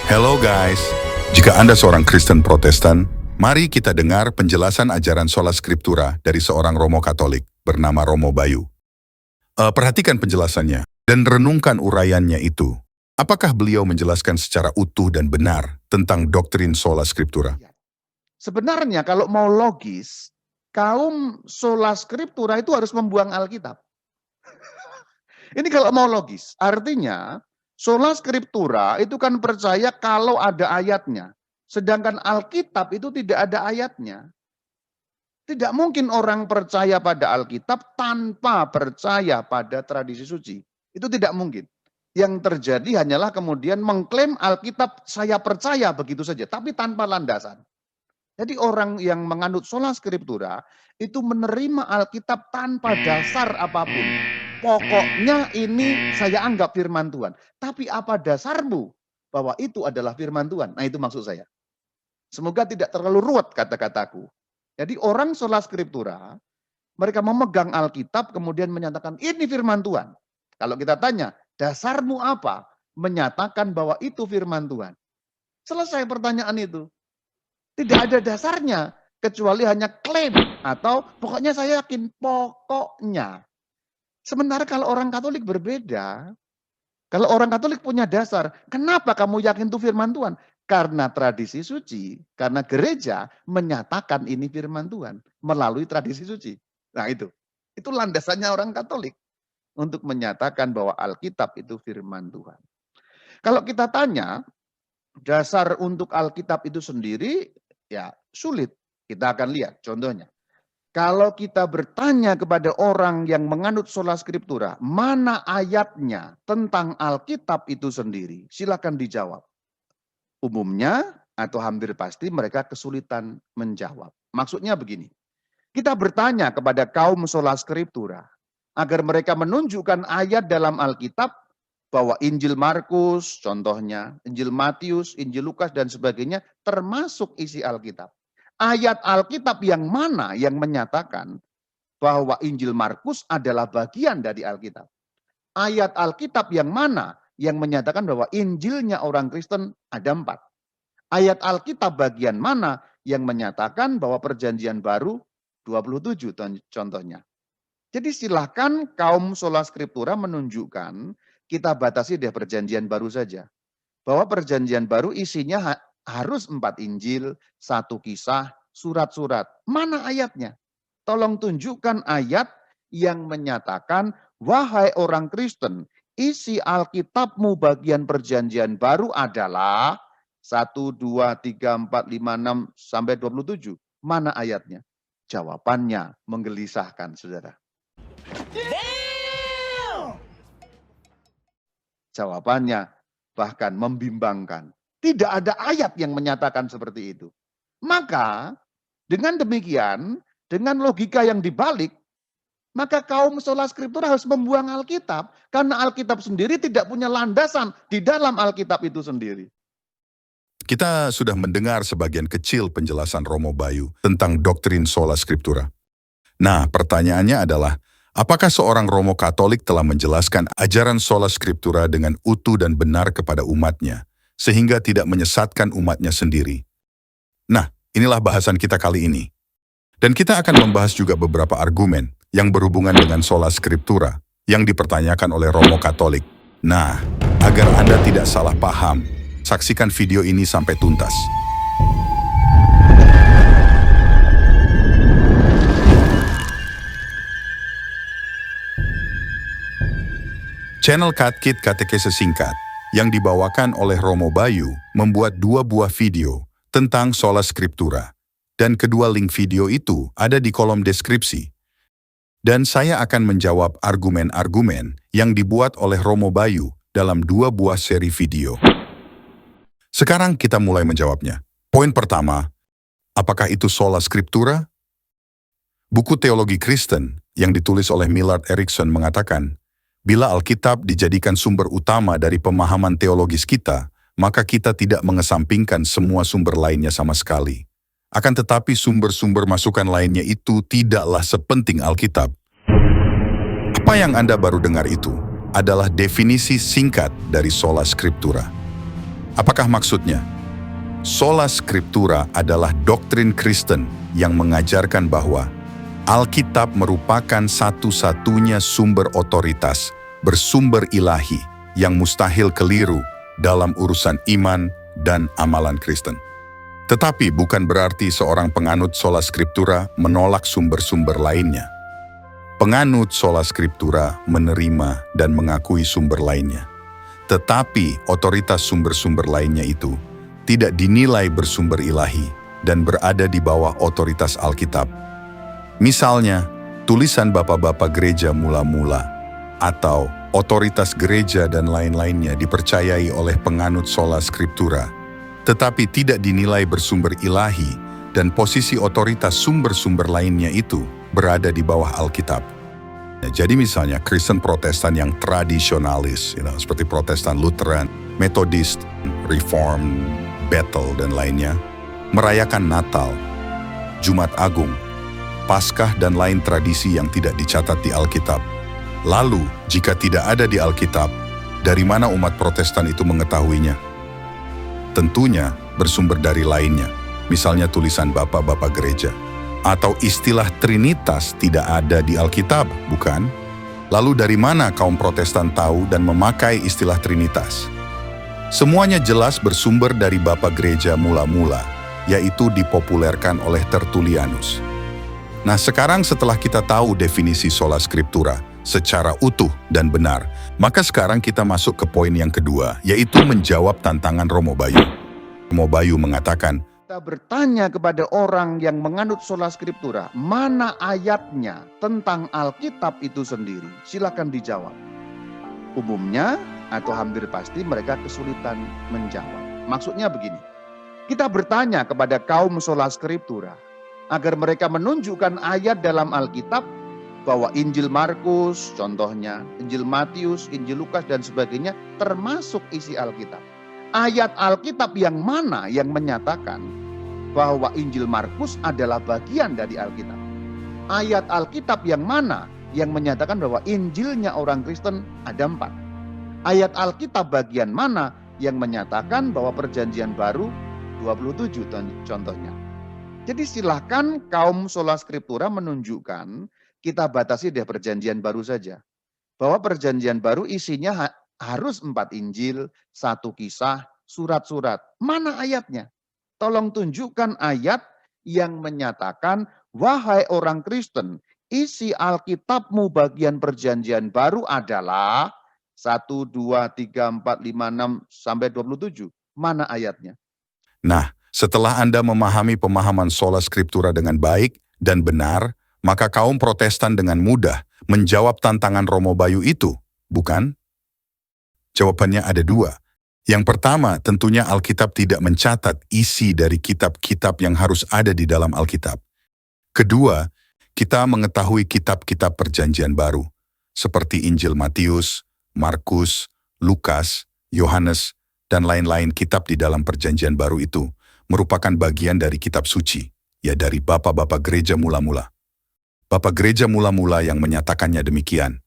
Hello guys, jika Anda seorang Kristen Protestan, mari kita dengar penjelasan ajaran Sola Scriptura dari seorang Romo Katolik bernama Romo Bayu. Perhatikan penjelasannya dan renungkan uraiannya itu. Apakah beliau menjelaskan secara utuh dan benar tentang doktrin Sola Scriptura? Sebenarnya kalau mau logis, kaum Sola Scriptura itu harus membuang Alkitab. Ini kalau mau logis, artinya Sola Scriptura itu kan percaya kalau ada ayatnya. Sedangkan Alkitab itu tidak ada ayatnya. Tidak mungkin orang percaya pada Alkitab tanpa percaya pada tradisi suci. Itu tidak mungkin. Yang terjadi hanyalah kemudian mengklaim Alkitab saya percaya begitu saja, tapi tanpa landasan. Jadi orang yang menganut Sola Scriptura itu menerima Alkitab tanpa dasar apapun. Pokoknya ini saya anggap firman Tuhan. Tapi apa dasarmu bahwa itu adalah firman Tuhan? Nah itu maksud saya. Semoga tidak terlalu ruwet kata-kataku. Jadi orang Sola Scriptura, mereka memegang Alkitab kemudian menyatakan ini firman Tuhan. Kalau kita tanya, dasarmu apa? Menyatakan bahwa itu firman Tuhan. Selesai pertanyaan itu. Tidak ada dasarnya, kecuali hanya klaim. Atau pokoknya saya yakin, pokoknya. Sementara kalau orang Katolik berbeda, kalau orang Katolik punya dasar, kenapa kamu yakin itu firman Tuhan? Karena tradisi suci, karena gereja menyatakan ini firman Tuhan melalui tradisi suci. Nah itu landasannya orang Katolik untuk menyatakan bahwa Alkitab itu firman Tuhan. Kalau kita tanya, dasar untuk Alkitab itu sendiri, ya sulit. Kita akan lihat contohnya. Kalau kita bertanya kepada orang yang menganut Sola Scriptura, mana ayatnya tentang Alkitab itu sendiri? Silakan dijawab. Umumnya atau hampir pasti mereka kesulitan menjawab. Maksudnya begini, kita bertanya kepada kaum Sola Scriptura agar mereka menunjukkan ayat dalam Alkitab bahwa Injil Markus contohnya, Injil Matius, Injil Lukas dan sebagainya termasuk isi Alkitab. Ayat Alkitab yang mana yang menyatakan bahwa Injil Markus adalah bagian dari Alkitab? Ayat Alkitab yang mana yang menyatakan bahwa Injilnya orang Kristen ada 4? Ayat Alkitab bagian mana yang menyatakan bahwa perjanjian baru 27 contohnya? Jadi silakan kaum Sola Scriptura menunjukkan, kita batasi deh perjanjian baru saja. Bahwa perjanjian baru isinya harus 4 Injil, 1 kisah, surat-surat. Mana ayatnya? Tolong tunjukkan ayat yang menyatakan, wahai orang Kristen, isi Alkitabmu bagian perjanjian baru adalah 1, 2, 3, 4, 5, 6, sampai 27. Mana ayatnya? Jawabannya menggelisahkan, saudara. Jawabannya bahkan membimbangkan. Tidak ada ayat yang menyatakan seperti itu. Maka dengan demikian, dengan logika yang dibalik, maka kaum Sola Scriptura harus membuang Alkitab. Karena Alkitab sendiri tidak punya landasan di dalam Alkitab itu sendiri. Kita sudah mendengar sebagian kecil penjelasan Romo Bayu tentang doktrin Sola Scriptura. Nah, pertanyaannya adalah, apakah seorang Romo Katolik telah menjelaskan ajaran Sola Scriptura dengan utuh dan benar kepada umatnya, sehingga tidak menyesatkan umatnya sendiri? Nah, inilah bahasan kita kali ini. Dan kita akan membahas juga beberapa argumen yang berhubungan dengan Sola Scriptura yang dipertanyakan oleh Romo Katolik. Nah, agar Anda tidak salah paham, saksikan video ini sampai tuntas. Channel Katkit Katekese Singkat yang dibawakan oleh Romo Bayu membuat 2 buah video tentang Sola Scriptura. Dan kedua link video itu ada di kolom deskripsi. Dan saya akan menjawab argumen-argumen yang dibuat oleh Romo Bayu dalam 2 buah seri video. Sekarang kita mulai menjawabnya. Poin pertama, apakah itu Sola Scriptura? Buku Teologi Kristen yang ditulis oleh Millard Erickson mengatakan, bila Alkitab dijadikan sumber utama dari pemahaman teologis kita, maka kita tidak mengesampingkan semua sumber lainnya sama sekali. Akan tetapi sumber-sumber masukan lainnya itu tidaklah sepenting Alkitab. Apa yang Anda baru dengar itu adalah definisi singkat dari Sola Scriptura. Apakah maksudnya? Sola Scriptura adalah doktrin Kristen yang mengajarkan bahwa Alkitab merupakan satu-satunya sumber otoritas, bersumber ilahi yang mustahil keliru dalam urusan iman dan amalan Kristen. Tetapi bukan berarti seorang penganut Sola Scriptura menolak sumber-sumber lainnya. Penganut Sola Scriptura menerima dan mengakui sumber lainnya. Tetapi otoritas sumber-sumber lainnya itu tidak dinilai bersumber ilahi dan berada di bawah otoritas Alkitab. Misalnya, tulisan bapak-bapak gereja mula-mula atau otoritas gereja dan lain-lainnya dipercayai oleh penganut Sola Scriptura, tetapi tidak dinilai bersumber ilahi dan posisi otoritas sumber-sumber lainnya itu berada di bawah Alkitab. Jadi misalnya Kristen Protestan yang tradisionalis, seperti Protestan Lutheran, Methodist, Reform, Bethel, dan lainnya, merayakan Natal, Jumat Agung, Paskah, dan lain tradisi yang tidak dicatat di Alkitab. Lalu, jika tidak ada di Alkitab, dari mana umat Protestan itu mengetahuinya? Tentunya bersumber dari lainnya, misalnya tulisan bapak-bapak gereja. Atau istilah Trinitas tidak ada di Alkitab, bukan? Lalu dari mana kaum Protestan tahu dan memakai istilah Trinitas? Semuanya jelas bersumber dari Bapak Gereja mula-mula, yaitu dipopulerkan oleh Tertullianus. Nah, sekarang setelah kita tahu definisi Sola Scriptura secara utuh dan benar, maka sekarang kita masuk ke poin yang kedua, yaitu menjawab tantangan Romo Bayu. Romo Bayu mengatakan, Kita bertanya kepada orang yang menganut Sola Scriptura, mana ayatnya tentang Alkitab itu sendiri? Silakan dijawab. Umumnya atau hampir pasti mereka kesulitan menjawab. Maksudnya begini, kita bertanya kepada kaum Sola Scriptura agar mereka menunjukkan ayat dalam Alkitab bahwa Injil Markus, contohnya, Injil Matius, Injil Lukas, dan sebagainya termasuk isi Alkitab. Ayat Alkitab yang mana yang menyatakan bahwa Injil Markus adalah bagian dari Alkitab? Ayat Alkitab yang mana yang menyatakan bahwa Injilnya orang Kristen ada 4? Ayat Alkitab bagian mana yang menyatakan bahwa Perjanjian Baru 27 contohnya? Jadi silahkan kaum Sola Scriptura menunjukkan, kita batasi deh Perjanjian Baru saja. Bahwa Perjanjian Baru isinya harus 4 Injil, 1 kisah, surat-surat. Mana ayatnya? Tolong tunjukkan ayat yang menyatakan, wahai orang Kristen, isi Alkitabmu bagian Perjanjian Baru adalah 1, 2, 3, 4, 5, 6, sampai 27. Mana ayatnya? nah, setelah Anda memahami pemahaman Sola Scriptura dengan baik dan benar, maka kaum Protestan dengan mudah menjawab tantangan Romo Bayu itu, bukan? Jawabannya ada 2. Yang pertama, tentunya Alkitab tidak mencatat isi dari kitab-kitab yang harus ada di dalam Alkitab. Kedua, kita mengetahui kitab-kitab Perjanjian Baru, seperti Injil Matius, Markus, Lukas, Yohanes, dan lain-lain kitab di dalam Perjanjian Baru itu merupakan bagian dari kitab suci, ya dari bapak-bapak gereja mula-mula. Bapak gereja mula-mula yang menyatakannya demikian.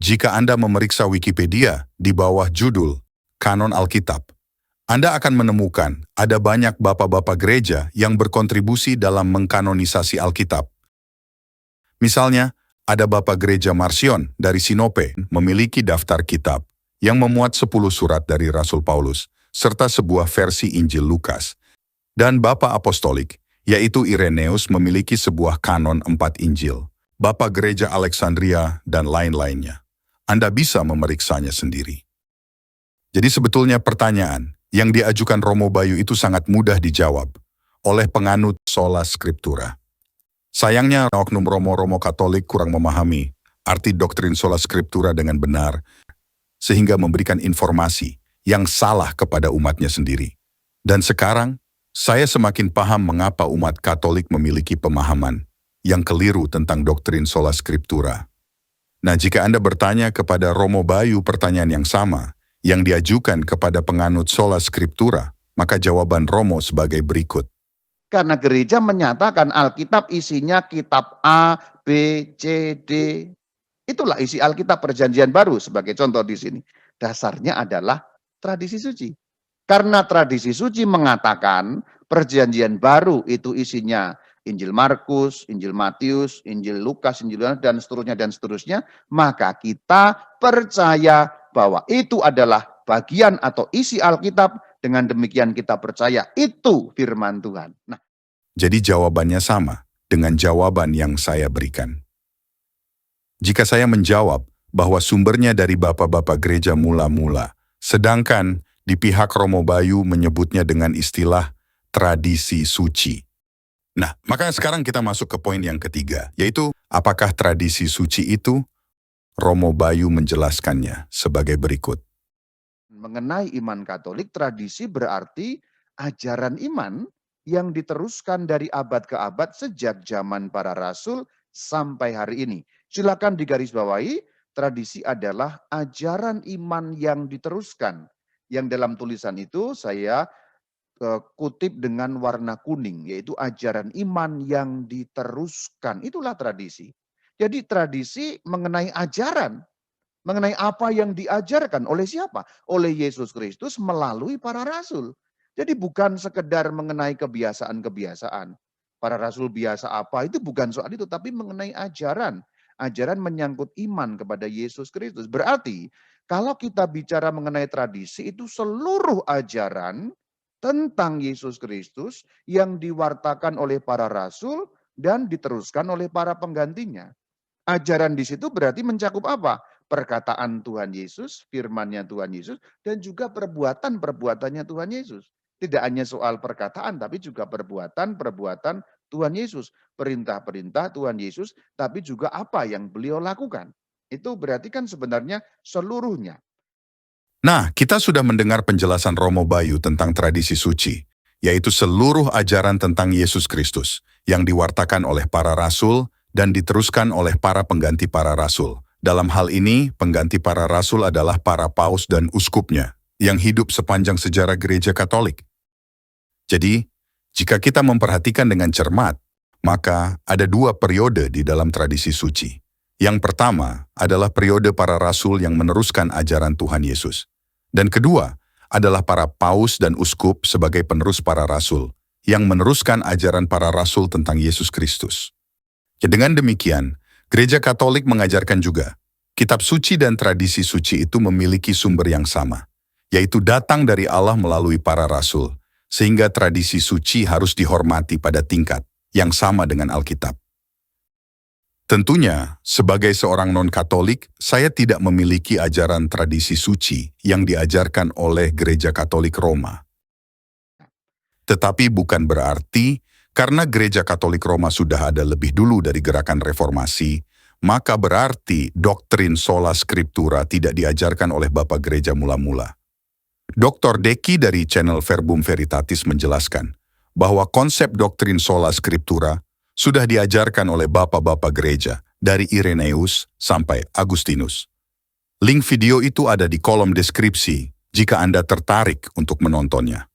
Jika Anda memeriksa Wikipedia di bawah judul Kanon Alkitab, Anda akan menemukan ada banyak bapak-bapak gereja yang berkontribusi dalam mengkanonisasi Alkitab. Misalnya, ada Bapak Gereja Marcion dari Sinope memiliki daftar kitab yang memuat 10 surat dari Rasul Paulus, serta sebuah versi Injil Lukas. Dan Bapak Apostolik, yaitu Ireneus memiliki sebuah kanon 4 Injil, Bapak Gereja Alexandria, dan lain-lainnya. Anda bisa memeriksanya sendiri. Jadi sebetulnya pertanyaan yang diajukan Romo Bayu itu sangat mudah dijawab oleh penganut Sola Scriptura. Sayangnya oknum Romo-Romo Katolik kurang memahami arti doktrin Sola Scriptura dengan benar, sehingga memberikan informasi yang salah kepada umatnya sendiri. Dan sekarang, saya semakin paham mengapa umat Katolik memiliki pemahaman yang keliru tentang doktrin Sola Scriptura. Nah, jika Anda bertanya kepada Romo Bayu pertanyaan yang sama, yang diajukan kepada penganut Sola Scriptura, maka jawaban Romo sebagai berikut. Karena gereja menyatakan Alkitab isinya kitab A, B, C, D. Itulah isi Alkitab Perjanjian Baru sebagai contoh di sini. Dasarnya adalah tradisi suci. Karena tradisi suci mengatakan perjanjian baru itu isinya Injil Markus, Injil Matius, Injil Lukas, Injil Yohanes, dan seterusnya, maka kita percaya bahwa itu adalah bagian atau isi Alkitab. Dengan demikian kita percaya itu firman Tuhan. Nah, Jadi jawabannya sama dengan jawaban yang saya berikan. Jika saya menjawab bahwa sumbernya dari bapak-bapak gereja mula-mula, sedangkan di pihak Romo Bayu menyebutnya dengan istilah tradisi suci. Nah, maka sekarang kita masuk ke poin yang ketiga, yaitu apakah tradisi suci itu? Romo Bayu menjelaskannya sebagai berikut. mengenai iman Katolik, tradisi berarti ajaran iman yang diteruskan dari abad ke abad sejak zaman para rasul sampai hari ini. Silakan digarisbawahi, tradisi adalah ajaran iman yang diteruskan. Yang dalam tulisan itu saya kutip dengan warna kuning, yaitu ajaran iman yang diteruskan. Itulah tradisi. Jadi tradisi mengenai ajaran, mengenai apa yang diajarkan oleh siapa? Oleh Yesus Kristus melalui para rasul. Jadi bukan sekedar mengenai kebiasaan-kebiasaan. Para rasul biasa apa, itu bukan soal itu, tapi mengenai ajaran. Ajaran menyangkut iman kepada Yesus Kristus. Berarti kalau kita bicara mengenai tradisi, itu seluruh ajaran tentang Yesus Kristus yang diwartakan oleh para rasul dan diteruskan oleh para penggantinya. Ajaran di situ berarti mencakup apa? Perkataan Tuhan Yesus, firman-Nya Tuhan Yesus, dan juga perbuatan-perbuatannya Tuhan Yesus. Tidak hanya soal perkataan, tapi juga perbuatan-perbuatan Tuhan Yesus. Perintah-perintah Tuhan Yesus, tapi juga apa yang beliau lakukan. Itu berarti kan sebenarnya seluruhnya. Nah, kita sudah mendengar penjelasan Romo Bayu tentang tradisi suci, yaitu seluruh ajaran tentang Yesus Kristus yang diwartakan oleh para rasul dan diteruskan oleh para pengganti para rasul. Dalam hal ini, pengganti para rasul adalah para paus dan uskupnya yang hidup sepanjang sejarah gereja Katolik. Jadi, jika kita memperhatikan dengan cermat, maka ada dua periode di dalam tradisi suci. Yang pertama adalah periode para rasul yang meneruskan ajaran Tuhan Yesus. Dan kedua adalah para paus dan uskup sebagai penerus para rasul yang meneruskan ajaran para rasul tentang Yesus Kristus. Dengan demikian, Gereja Katolik mengajarkan juga, kitab suci dan tradisi suci itu memiliki sumber yang sama, yaitu datang dari Allah melalui para rasul, sehingga tradisi suci harus dihormati pada tingkat yang sama dengan Alkitab. Tentunya, sebagai seorang non-Katolik, saya tidak memiliki ajaran tradisi suci yang diajarkan oleh Gereja Katolik Roma. Tetapi bukan berarti karena Gereja Katolik Roma sudah ada lebih dulu dari gerakan reformasi, maka berarti doktrin sola scriptura tidak diajarkan oleh Bapak Gereja mula-mula. Dr. Deki dari channel Verbum Veritatis menjelaskan bahwa konsep doktrin sola scriptura sudah diajarkan oleh bapak-bapak gereja dari Irenaeus sampai Agustinus. Link video itu ada di kolom deskripsi jika Anda tertarik untuk menontonnya.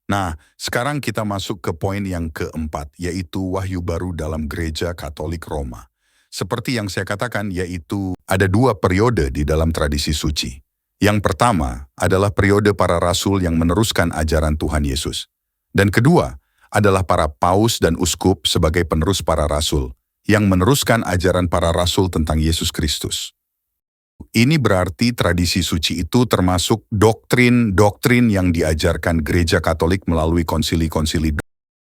Nah, sekarang kita masuk ke poin yang keempat, yaitu wahyu baru dalam Gereja Katolik Roma. Seperti yang saya katakan, yaitu ada dua periode di dalam tradisi suci. Yang pertama adalah periode para rasul yang meneruskan ajaran Tuhan Yesus. Dan kedua adalah para paus dan uskup sebagai penerus para rasul yang meneruskan ajaran para rasul tentang Yesus Kristus. Ini berarti tradisi suci itu termasuk doktrin-doktrin yang diajarkan Gereja Katolik melalui konsili-konsili,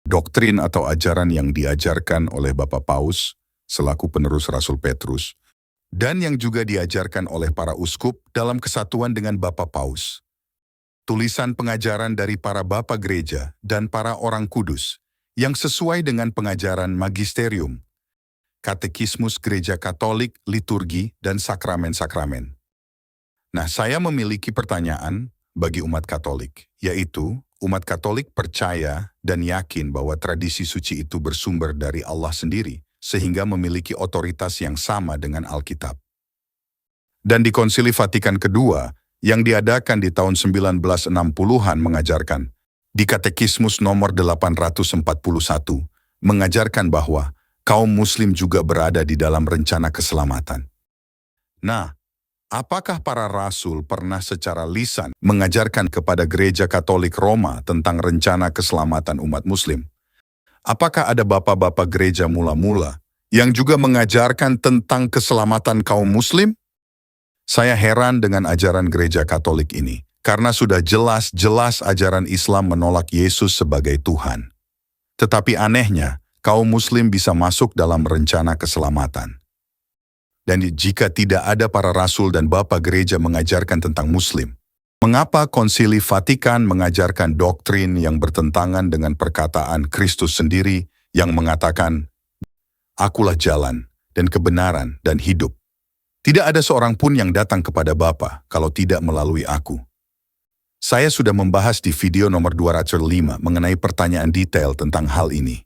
doktrin atau ajaran yang diajarkan oleh Bapak Paus selaku penerus Rasul Petrus, dan yang juga diajarkan oleh para uskup dalam kesatuan dengan Bapak Paus. Tulisan pengajaran dari para bapak gereja dan para orang kudus yang sesuai dengan pengajaran magisterium, katekismus gereja Katolik, liturgi, dan sakramen-sakramen. Nah, saya memiliki pertanyaan bagi umat Katolik, yaitu umat Katolik percaya dan yakin bahwa tradisi suci itu bersumber dari Allah sendiri, sehingga memiliki otoritas yang sama dengan Alkitab. Dan di Konsili Vatikan Kedua, yang diadakan di tahun 1960-an mengajarkan, di Katekismus nomor 841, mengajarkan bahwa kaum muslim juga berada di dalam rencana keselamatan. Nah, Apakah para rasul pernah secara lisan mengajarkan kepada gereja Katolik Roma tentang rencana keselamatan umat Muslim? Apakah ada bapak-bapak gereja mula-mula yang juga mengajarkan tentang keselamatan kaum Muslim? Saya heran dengan ajaran gereja Katolik ini, karena sudah jelas-jelas ajaran Islam menolak Yesus sebagai Tuhan. Tetapi anehnya, kaum Muslim bisa masuk dalam rencana keselamatan. Dan jika tidak ada para rasul dan bapak gereja mengajarkan tentang Muslim, mengapa Konsili Vatikan mengajarkan doktrin yang bertentangan dengan perkataan Kristus sendiri yang mengatakan, "Akulah jalan dan kebenaran dan hidup. Tidak ada seorang pun yang datang kepada Bapa kalau tidak melalui aku." Saya sudah membahas di video nomor 205 mengenai pertanyaan detail tentang hal ini.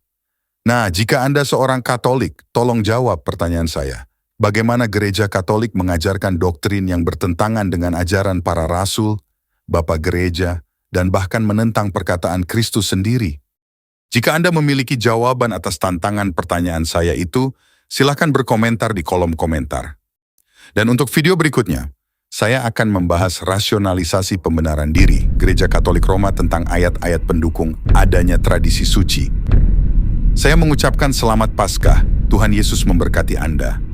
Nah, jika Anda seorang Katolik, tolong jawab pertanyaan saya. Bagaimana gereja Katolik mengajarkan doktrin yang bertentangan dengan ajaran para rasul, bapak gereja, dan bahkan menentang perkataan Kristus sendiri? Jika Anda memiliki jawaban atas tantangan pertanyaan saya itu, silakan berkomentar di kolom komentar. Dan untuk video berikutnya, saya akan membahas rasionalisasi pembenaran diri Gereja Katolik Roma tentang ayat-ayat pendukung adanya tradisi suci. Saya mengucapkan selamat Paskah, Tuhan Yesus memberkati Anda.